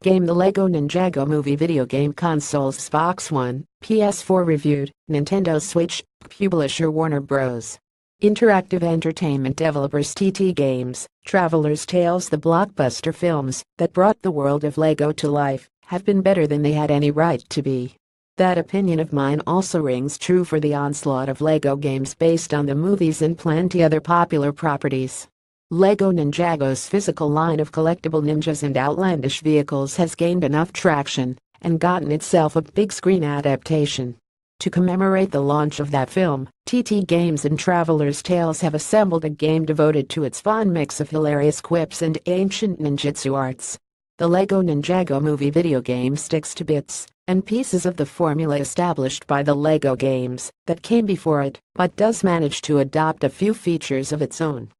Game: The Lego Ninjago Movie Video Game. Consoles: Xbox One, PS4. Reviewed, Nintendo Switch, Publisher Warner Bros. Interactive Entertainment Developers TT Games. Traveler's Tales. The blockbuster films that brought the world of Lego to life have been better than they had any right to be. That opinion of mine also rings true for the onslaught of Lego games based on the movies and plenty other popular properties. Lego Ninjago's physical line of collectible ninjas and outlandish vehicles has gained enough traction and gotten itself a big screen adaptation. To commemorate the launch of that film, TT Games and Traveler's Tales have assembled a game devoted to its fun mix of hilarious quips and ancient ninjutsu arts. The Lego Ninjago Movie video game sticks to bits and pieces of the formula established by the Lego games that came before it, but does manage to adopt a few features of its own.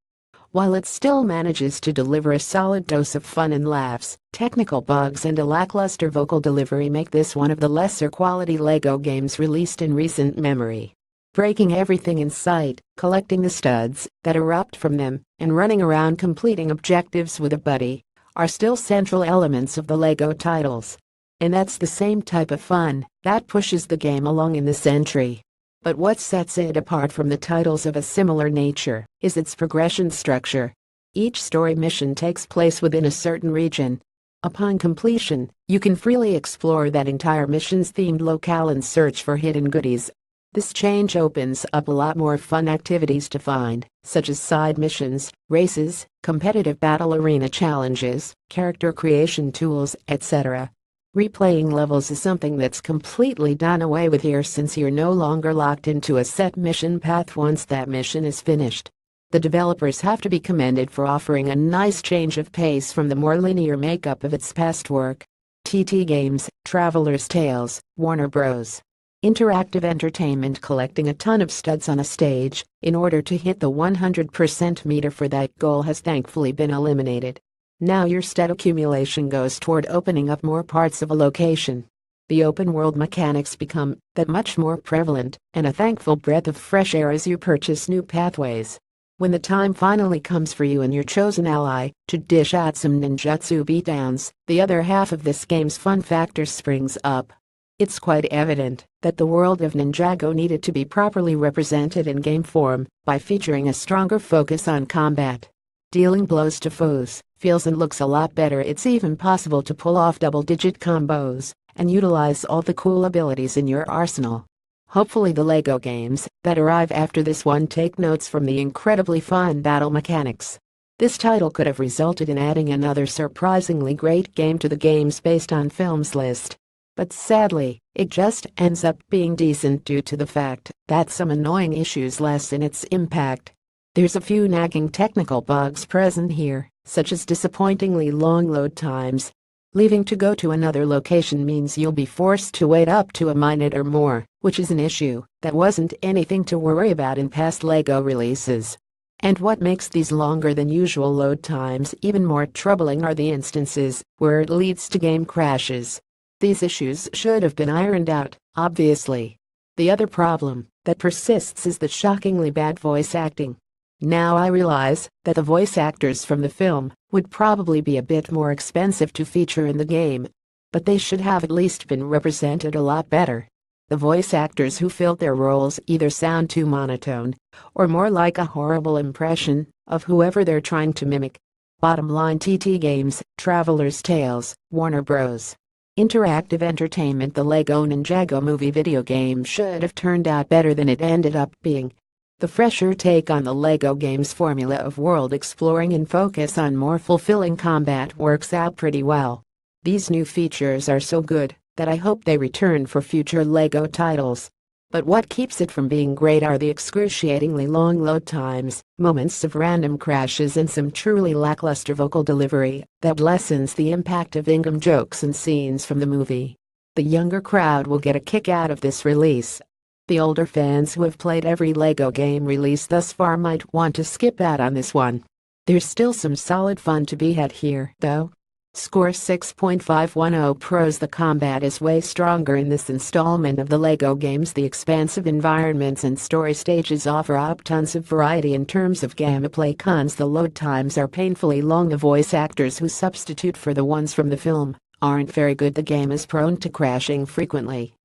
While it still manages to deliver a solid dose of fun and laughs, technical bugs and a lackluster vocal delivery make this one of the lesser quality Lego games released in recent memory. Breaking everything in sight, collecting the studs that erupt from them, and running around completing objectives with a buddy are still central elements of the Lego titles. And that's the same type of fun that pushes the game along in the century. But what sets it apart from the titles of a similar nature is its progression structure. Each story mission takes place within a certain region. Upon completion, you can freely explore that entire mission's themed locale and search for hidden goodies. This change opens up a lot more fun activities to find, such as side missions, races, competitive battle arena challenges, character creation tools, etc. Replaying levels is something that's completely done away with here, since you're no longer locked into a set mission path once that mission is finished. The developers have to be commended for offering a nice change of pace from the more linear makeup of its past work. TT Games, Traveler's Tales, Warner Bros. Interactive Entertainment. Collecting a ton of studs on a stage in order to hit the 100% meter for that goal has thankfully been eliminated. Now your stud accumulation goes toward opening up more parts of a location. The open world mechanics become that much more prevalent, and a thankful breath of fresh air as you purchase new pathways. When the time finally comes for you and your chosen ally to dish out some ninjutsu beatdowns, the other half of this game's fun factor springs up. It's quite evident that the world of Ninjago needed to be properly represented in game form by featuring a stronger focus on combat. Dealing blows to foes feels and looks a lot better. It's even possible to pull off double-digit combos and utilize all the cool abilities in your arsenal. Hopefully the Lego games that arrive after this one take notes from the incredibly fun battle mechanics. This title could have resulted in adding another surprisingly great game to the games based on films list. But sadly, it just ends up being decent due to the fact that some annoying issues lessen its impact. There's a few nagging technical bugs present here, such as disappointingly long load times. Leaving to go to another location means you'll be forced to wait up to a minute or more, which is an issue that wasn't anything to worry about in past Lego releases. And what makes these longer than usual load times even more troubling are the instances where it leads to game crashes. These issues should have been ironed out, obviously. The other problem that persists is the shockingly bad voice acting. Now I realize that the voice actors from the film would probably be a bit more expensive to feature in the game, but they should have at least been represented a lot better. The voice actors who filled their roles either sound too monotone or more like a horrible impression of whoever they're trying to mimic. Bottom line: TT Games, Traveler's Tales, Warner Bros. Interactive Entertainment. The Lego Ninjago Movie video game should have turned out better than it ended up being. The fresher take on the Lego game's formula of world exploring and focus on more fulfilling combat works out pretty well. These new features are so good that I hope they return for future Lego titles. But what keeps it from being great are the excruciatingly long load times, moments of random crashes, and some truly lackluster vocal delivery that lessens the impact of in-game jokes and scenes from the movie. The younger crowd will get a kick out of this release. The older fans who have played every Lego game released thus far might want to skip out on this one. There's still some solid fun to be had here, though. Score 6.510 pros. The combat is way stronger in this installment of the Lego games. The expansive environments and story stages offer up tons of variety in terms of gameplay. Cons: the load times are painfully long. The voice actors who substitute for the ones from the film aren't very good. The game is prone to crashing frequently.